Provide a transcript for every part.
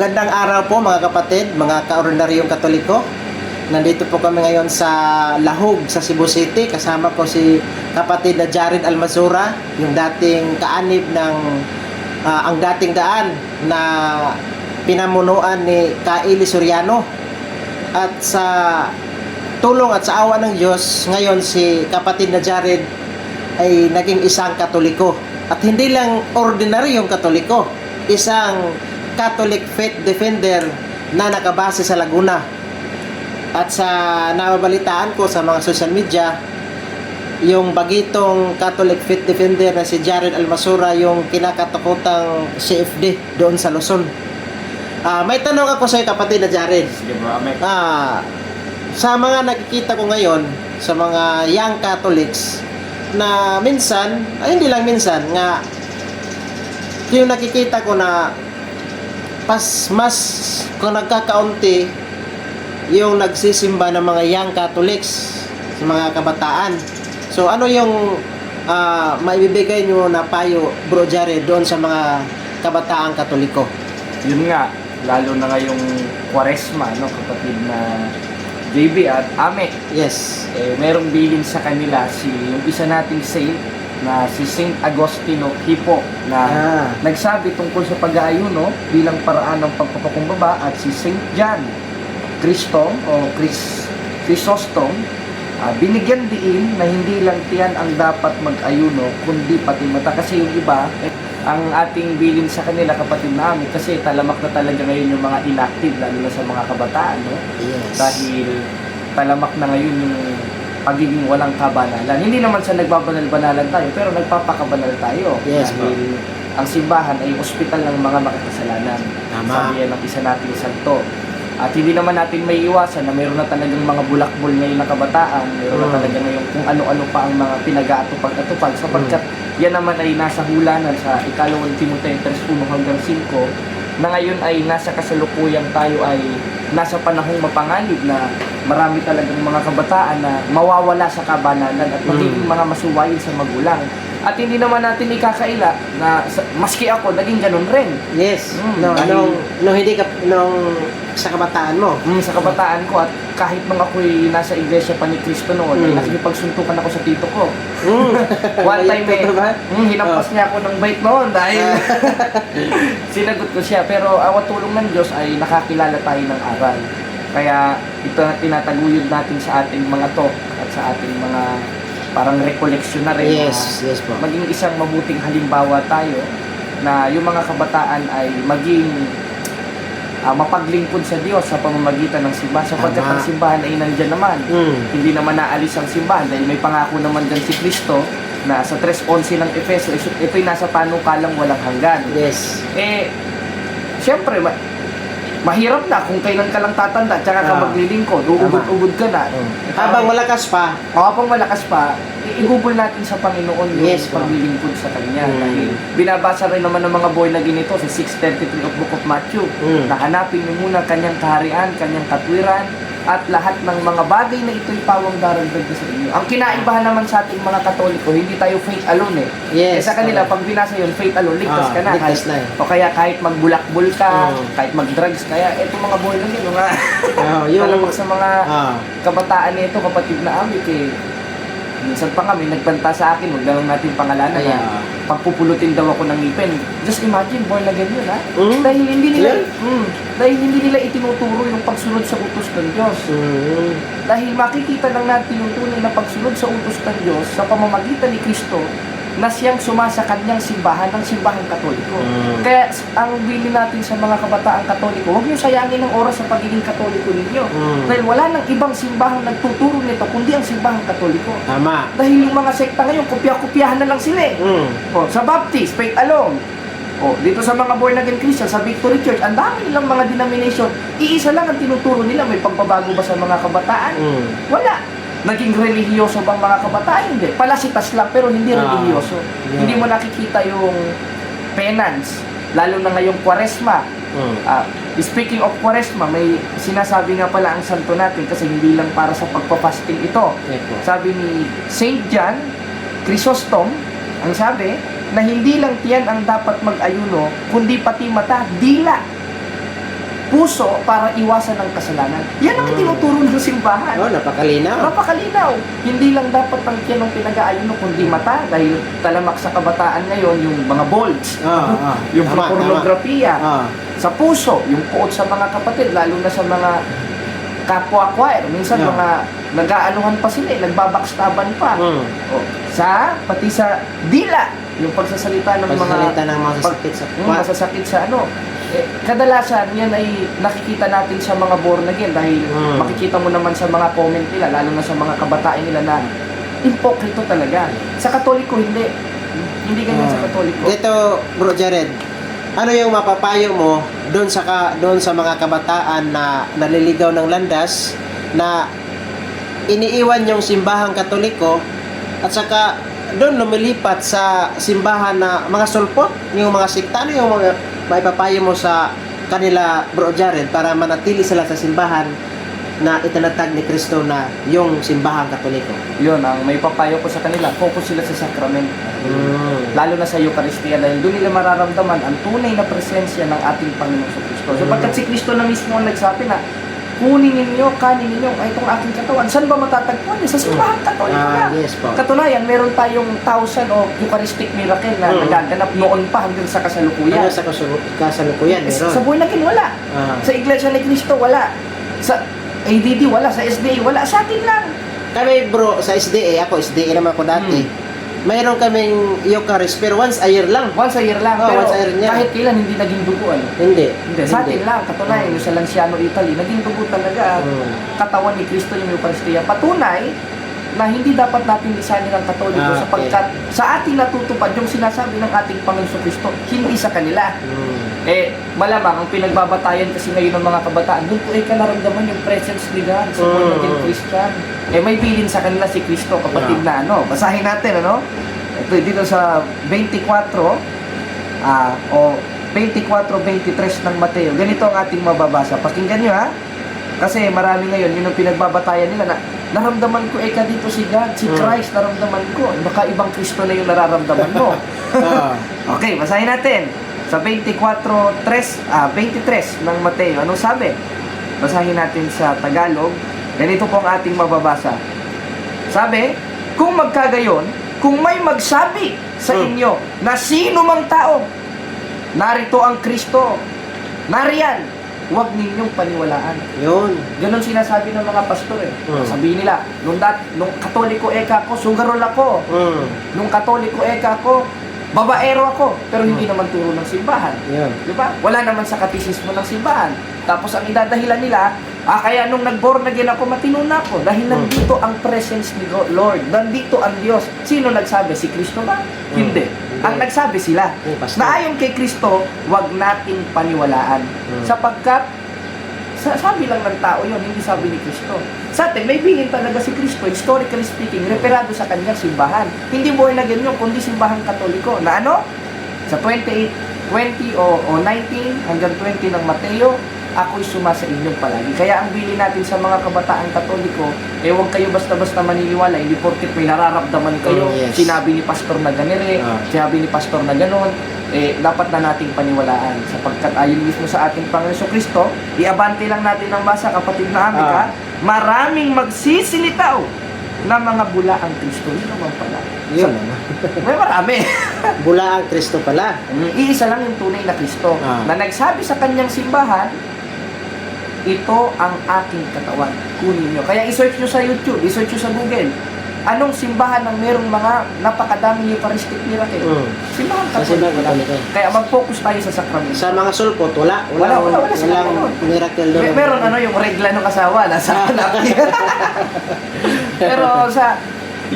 Magandang araw po mga kapatid, mga kaordinaryong Katoliko. Nandito po kami ngayon sa Lahog, sa Cebu City. Kasama ko si kapatid na Jared Almazura, yung dating kaanib ng ang dating daan na pinamunuan ni Kaili Soriano. At sa tulong at sa awa ng Diyos, ngayon si kapatid na Jared ay naging isang Katoliko. At hindi lang ordinaryong Katoliko, isang Catholic Faith Defender na nakabase sa Laguna. At sa nababalitaan ko sa mga social media, yung bagitong Catholic Faith Defender na si Jared Almazura yung kinakatakutang CFD doon sa Luzon. May tanong ako sa iyo, kapatid na Jared. Sige bro, Sa mga nakikita ko ngayon, sa mga young Catholics, na minsan, ay hindi lang minsan, nga yung nakikita ko na mas kung nagkakaunti yung nagsisimba ng mga young Catholics sa mga kabataan. So ano yung maibibigay nyo na payo, Bro Jared, doon sa mga kabataang Katoliko? Yun nga, lalo na ngayong Kwaresma, no, kapatid na JB at Ame. Yes. Merong bilin sa kanila yung isa nating saint na si Saint Agostino Hippo na nagsabi tungkol sa pag-aayuno bilang paraan ng pagpapakumbaba, at si Saint John Chrysostom o Chrysostom binigyan diin na hindi lang tiyan ang dapat mag-ayuno kundi pati mata, kasi yung iba ang ating bilin sa kanila, kapatid namin, kasi talamak na talaga ngayon yung mga inactive, lalo na sa mga kabataan, no? Yes. Dahil talamak na ngayon yung pagiging walang kabanalan. Hindi naman sa nagbabanal-banalan tayo, pero nagpapakabanal tayo. Yes, dahil ang simbahan ay ospital ng mga makakasalanan. Tama. Sabi yan ng isa nating santo. At hindi naman natin may iwasan na mayroon na talagang mga bulakbol ngayon na kabataan, mayroon na talaga ngayon kung ano-ano pa ang mga pinag-aatupag-atupag, sapagkat yan naman ay nasa hulanan sa ikalawang Timoteo 3:1 hanggang 5, na ngayon ay nasa kasalukuyang tayo ay nasa panahong mapanganib na marami talagang mga kabataan na mawawala sa kabanalan at magiging mga masuwayin sa magulang. At hindi naman natin ikakaila na maski ako naging ganun rin. Yes. Dahil Nung sa kabataan mo. Sa kabataan ko, at kahit nung ako'y nasa iglesia pa ni Cristo noon, ay nakikipagsuntukan ako sa tito ko. One time hinampas niya ako ng bait noon dahil sinagot ko siya. Pero awat tulong ng Diyos ay nakakilala tayo ng aral. Kaya ito na tinataguyod natin sa ating mga talk at sa ating mga parang recollection na rin. Yes po. Maging isang mabuting halimbawa tayo na yung mga kabataan ay maging mapaglingkod sa Diyos sa pamamagitan ng simbahan, sapagkat ang simbahan ay nandyan naman. Hindi naman naalis ang simbahan dahil may pangako naman dyan si Cristo na sa 3:11 ng Efeso, ito'y nasa panukalang walang hanggan. Yes. Siyempre, mahirap na kung kailan ka lang tatanda tsaka ka maglilingkod, uugod-ugod ka na. Habang malakas pa. Habang malakas pa, igugol natin sa Panginoon yung paglilingkod sa Kanya. Dahil binabasa rin naman ng mga boy na ginito sa 6:33 of Book of Matthew, na hanapin niyo muna Kanyang kaharian, Kanyang katwiran, at lahat ng mga bagay na ito'y pawang daragdag sa inyo. Ang kinaibahan naman sa ating mga Katoliko, hindi tayo faith alone Yes. Sa kanila, pag binasa yun, faith alone, ligtas ka na. Ligtas na O kaya kahit magbulakbol ka, kahit mag-drugs, kaya itong mga boy lang yun, yung sa mga kabataan nito, kapatid na amik, minsan pa nga may nagbanta sa akin, huwag lang natin pangalanan, pagpupulutin daw ako ng ngipin. Just imagine, born again yun, Dahil hindi nila itinuturo yung pagsunod sa utos ng Diyos. Dahil makikita lang natin yung tunay na pagsunod sa utos ng Diyos sa pamamagitan ni Kristo, na siyang sumasa kanyang simbahan, ng simbahang Katoliko. Kaya ang bili natin sa mga kabataang Katoliko, huwag niyo sayangin ang oras sa pagiging Katoliko ninyo. Dahil wala nang ibang simbahang nagtuturo nito kundi ang simbahang Katoliko. Tama. Dahil yung mga sekta ngayon, kopya-kopyahan na lang sila sa Baptist, faith alone. Dito sa mga born again Christian, sa Victory Church, ang dami nilang mga denomination. Iisa lang ang tinuturo nila. May pagbabago ba sa mga kabataan? Wala. Naging relihiyoso bang mga kabataan? Hindi. Palasitas lang, pero hindi relihiyoso. Hindi mo nakikita yung penance, lalo na ngayong Kwaresma. Speaking of Kwaresma, may sinasabi nga pala ang santo natin, kasi hindi lang para sa pagpapasting ito. Sabi ni Saint John Chrysostom, ang sabi, na hindi lang tiyan ang dapat mag-ayuno, kundi pati mata, dila. puso para iwasan ang kasalanan. Yan ang tinuturo ng simbahan. Oh, napakalinaw. Napakalinaw. Hindi lang dapat ang tiyan ng pinag-aayon mo, kundi mata. Dahil talamak sa kabataan ngayon, yung mga bulge, yung Tama, pornografiya. Ah. Sa puso, yung puot sa mga kapatid, lalo na sa mga kapwa-choir. Minsan mga nag-aanuhan pa sila, nagbabakstaban pa. Pati sa dila, yung pagsasalita ng mga masasakit sa masasakit sa ano. Kadalasan yan ay nakikita natin sa mga born again dahil makikita mo naman sa mga comment nila, lalo na sa mga kabataan nila na impokrito talaga. Sa Katoliko hindi. Hindi ganyan sa Katoliko. Ito, Bro Jared, ano yung mapapayo mo doon sa mga kabataan na naliligaw ng landas na iniiwan yung simbahang Katoliko at saka doon lumilipat sa simbahan na mga sulpot, yung mga sikta? Ano yung mga maipapayo mo sa kanila, Bro Jared, para manatili sila sa simbahan na itinatag ni Kristo na yung simbahang Katoliko? Yun, ang may papayo ko sa kanila, focus sila sa sakrament. Lalo na sa Eucharistia dahil doon nila mararamdaman ang tunay na presensya ng ating Panginoon sa Kristo. Sapagkat si Kristo na mismo ang nagsabi na kunin ninyo, kanin ninyo, ay itong aking katawan. Saan ba matatagpuan niya? Sa simbahang Katoliko na. Yes po. Katunayan, meron tayong 1,000 o Eucharistic miracle na nagaganap noon pa hanggang sa kasalukuyan. Ano sa kasalukuyan? Sa buhay na wala. Sa Iglesia ni Cristo, wala. Sa ADD, wala. Sa SDA, wala. Sa atin lang. Kami, bro, sa SDA, ako SDA naman ako dati. Mayroon kaming Eucharist, pero once a year lang. Once a year lang. Oh, pero once a year niya. kahit kailan hindi naging dugo. Hindi. Sa atin lang. Katunayan, yung sa Lanciano, Italy, naging dugo talaga. Katawan ni Kristo yung Eucharistia. Patunay na hindi dapat natin lisanin ang Katoliko sapagkat sa atin natutupad yung sinasabi ng ating Panginoon Kristo, hindi sa kanila. Malamang ang pinagbabatayan kasi ngayon ng mga kabataan, doon po ay naramdaman yung presence ni God sa born again Christian. May bilin sa kanila si Kristo, kapatid na ano. Basahin natin, ano? Ito dito sa 24 o 24-23 ng Mateo. Ganito ang ating mababasa. Pakinggan nyo, ha? Kasi marami ngayon, yun ang pinagbabatayan nila na naramdaman ko dito si God, si Christ, naramdaman ko. Baka ibang Kristo na yung nararamdaman mo. Okay, basahin natin. Sa 23 ng Mateo, anong sabi? Basahin natin sa Tagalog. Ganito po ang ating mababasa. Sabi, kung magkagayon, kung may magsabi sa inyo na sino mang tao, narito ang Kristo, nariyan, huwag ninyong paniwalaan. Yun. Ganon sinasabi ng mga pastor Sabihin nila, nung Katoliko ko, sugarol ako. Nung Katoliko ko, babaero ako. Pero hindi naman turo ng simbahan. Diba? Wala naman sa katisismo ng simbahan. Tapos ang idadahilan nila, kaya nung nag-born again ako, matino na ako. Dahil nandito ang presence ni Lord. Nandito ang Diyos. Sino nagsabi? Si Kristo ba? Hindi. Ang nagsabi sila. Na ayon kay Kristo, wag nating paniwalaan. Sapagkat, sabi lang ng tao yun, hindi sabi ni Kristo. Sa atin, may bilin talaga si Kristo, historically speaking, referado sa kanyang simbahan. Hindi born again yun, kundi simbahang Katoliko. Na ano? Sa 20 o 19 hanggang 20 ng Mateo, ako'y sumasa inyong palagi. Kaya ang bilin natin sa mga kabataang Katoliko, huwag kayo basta-basta maniniwala, hindi porket may nararamdaman kayo, sinabi ni pastor na ganire, sinabi ni pastor na ganon, dapat na nating paniwalaan. Sapagkat ayon mismo sa ating Panginoon Kristo, iabante lang natin ang basa, kapatid na Amika, maraming magsisilitaw na mga bula ang Kristo. Yun naman pala. Yun. May marami. Bula ang Kristo pala. Iisa lang yung tunay na Kristo na nagsabi sa kanyang simbahan, ito ang aking katawan, kunin nyo. Kaya i-search nyo sa YouTube, i-search nyo sa Google, anong simbahan ng merong mga napakadaming Eucharistic miracle? Simbahan Katoliko lang. Kaya mag-focus tayo sa sakrament. Sa mga sulpot, wala silang miracle doon. Meron yung regla ng asawa, nasa anak. Pero sa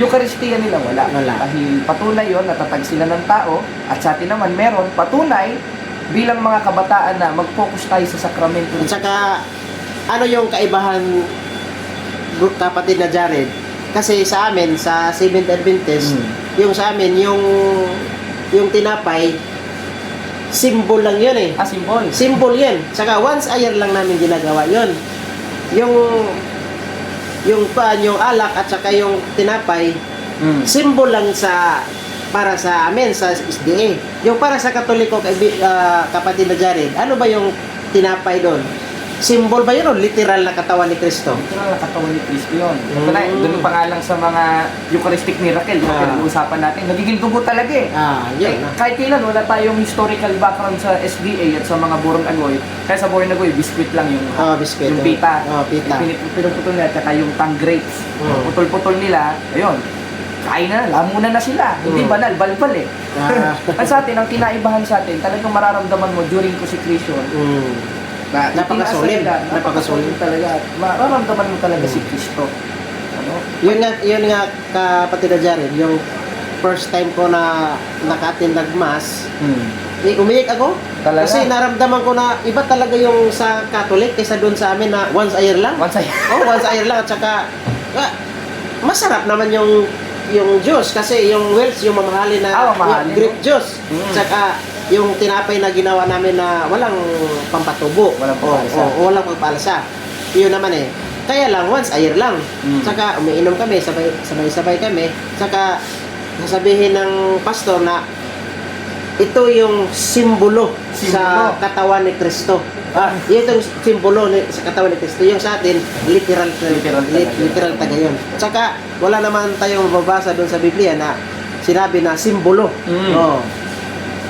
Eucharistia nila wala. Dahil patunay yun, natatag sila ng tao, at sa atin naman meron, patunay, bilang mga kabataan na mag-focus tayo sa sakramento. At saka, ano yung kaibahan, kapatid na Jared? Kasi sa amin, sa Seventh Adventist, yung sa amin, yung tinapay, symbol lang yun Symbol. Symbol yun. Saka once a year lang namin ginagawa yun. Yung alak at saka yung tinapay, symbol lang para sa amin, sa SDA. Yung para sa Katoliko, kapatid na Jared, ano ba yung tinapay doon? symbol ba yun o literal na katawan ni Kristo? Literal na katawan ni Kristo yun. Ito na, Mm. doon pa nga lang sa mga Eucharistic miracle, yung Ah. pinag-uusapan natin, nagiging dugo talaga eh. Yun. Kahit kailan, wala tayong historical background sa SDA at sa mga Borong Agoy. Kaya sa Borong Agoy, biscuit lang yung, Biscuit. yung pita. Pita. Yung pinuputol nila, at saka yung tang grapes. Mm. Putol-putol nila, ayun, kain na, lamunan na sila. Hindi Mm. banal, balbal eh. At sa atin, ang kinaibahan sa atin, talagang mararamdaman mo during consecration, Napakasulit. napakasulit talaga. Mararamdaman mo talaga si Kristo. Ano? Yun nga kapatid na Jared, yung first time ko na naka-attend ng mass, umiyak ako. Talaga? Kasi naramdaman ko na iba talaga yung sa Catholic kaysa doon sa amin na once a year lang. Once a year. Once a year lang. At saka, masarap naman yung juice kasi yung Wells, yung mamahalin na mamahalin, yung grape juice. Saka yung tinapay na ginawa namin na walang pampatubo. Walang pampalasa. Walang pampalasa. Yun naman eh. Kaya lang, once a year lang. Saka umiinom kami, sabay-sabay kami. Saka sasabihin ng pastor na ito yung simbolo sa katawan ni Kristo. Ito yung simbolo sa katawan ni Kristo. Yung sa atin, literal taga yun. Saka wala naman tayong mababasa doon sa Biblia na sinabi na simbolo.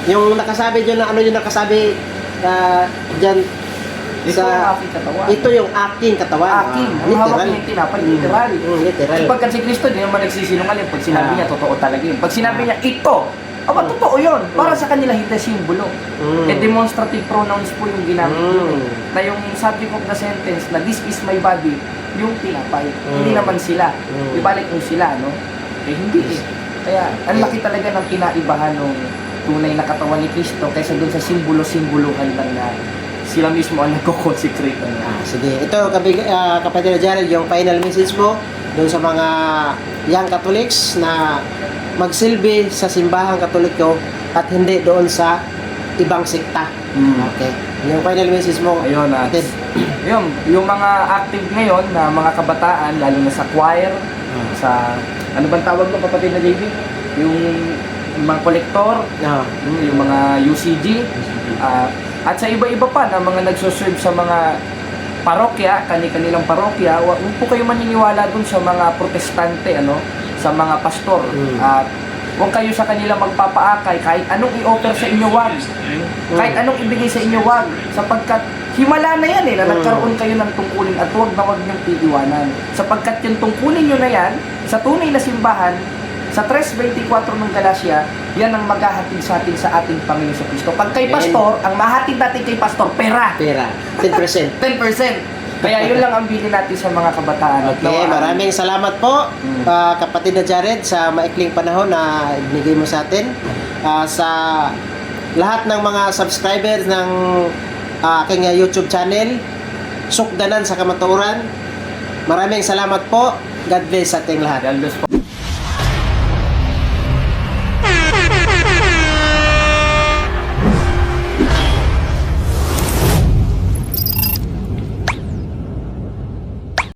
Yung nakasabi dyan na ano yung nakasabi dyan Ito ang aking katawan. ito yung aking katawan. Aking. Ang hawak niya yung tinapay, literal. Literal. Pagkat si Kristo, di naman nagsisinungaling. Pag sinabi niya, totoo talaga yun. Pag sinabi niya, ito, totoo yun. Para sa kanila, hindi simbolo. Demonstrative pronouns po yung ginamit yun. Na yung subject of the sentence, na this is my body, yung tinapay. Hindi naman sila. Ibalik mo sila, no? Hindi eh. Kaya, ang laki talaga ng kinaibahan ng tunay na katawan ni Kristo kaysa dun sa simbolo-simboluhan lang na sila mismo ang nagko-consecrate. Sige, ito kapatid na Jared, yung final message mo doon sa mga young Catholics na magsilbi sa simbahang Katoliko at hindi doon sa ibang sekta. Okay. Yung final message mo. Ayun, kapatid. yung mga active ngayon na mga kabataan, lalo na sa choir, sa, ano bang tawag mo kapatid na JB? Yung mga kolektor, yung mga UCG, at sa iba-iba pa na mga nagsoserve sa mga parokya, kani-kanilang parokya, huwag po kayo maniniwala dun sa mga protestante, sa mga pastor. At huwag kayo sa kanila magpapaakay, kahit anong i-offer sa inyo, wag. Kahit anong ibigay sa inyo, wag. Sapagkat himala na yan na nagkaroon kayo ng tungkulin at huwag na huwag niyong iiwanan. Sapagkat yung tungkulin nyo na yan, sa tunay na simbahan, sa 3.24 ng Galacia, yan ang maghahatid sa atin sa ating Panginoon sa Kristo. Pag kay pastor, ang mahatid natin kay pastor, pera. 10%. 10%. Kaya yun lang ang bilin natin sa mga kabataan. Okay, maraming salamat po kapatid na Jared sa maikling panahon na ibigay mo sa atin. Sa lahat ng mga subscribers ng aking YouTube channel, Sukdanan sa Kamatuoran. Maraming salamat po. God bless sa ating lahat. God bless po.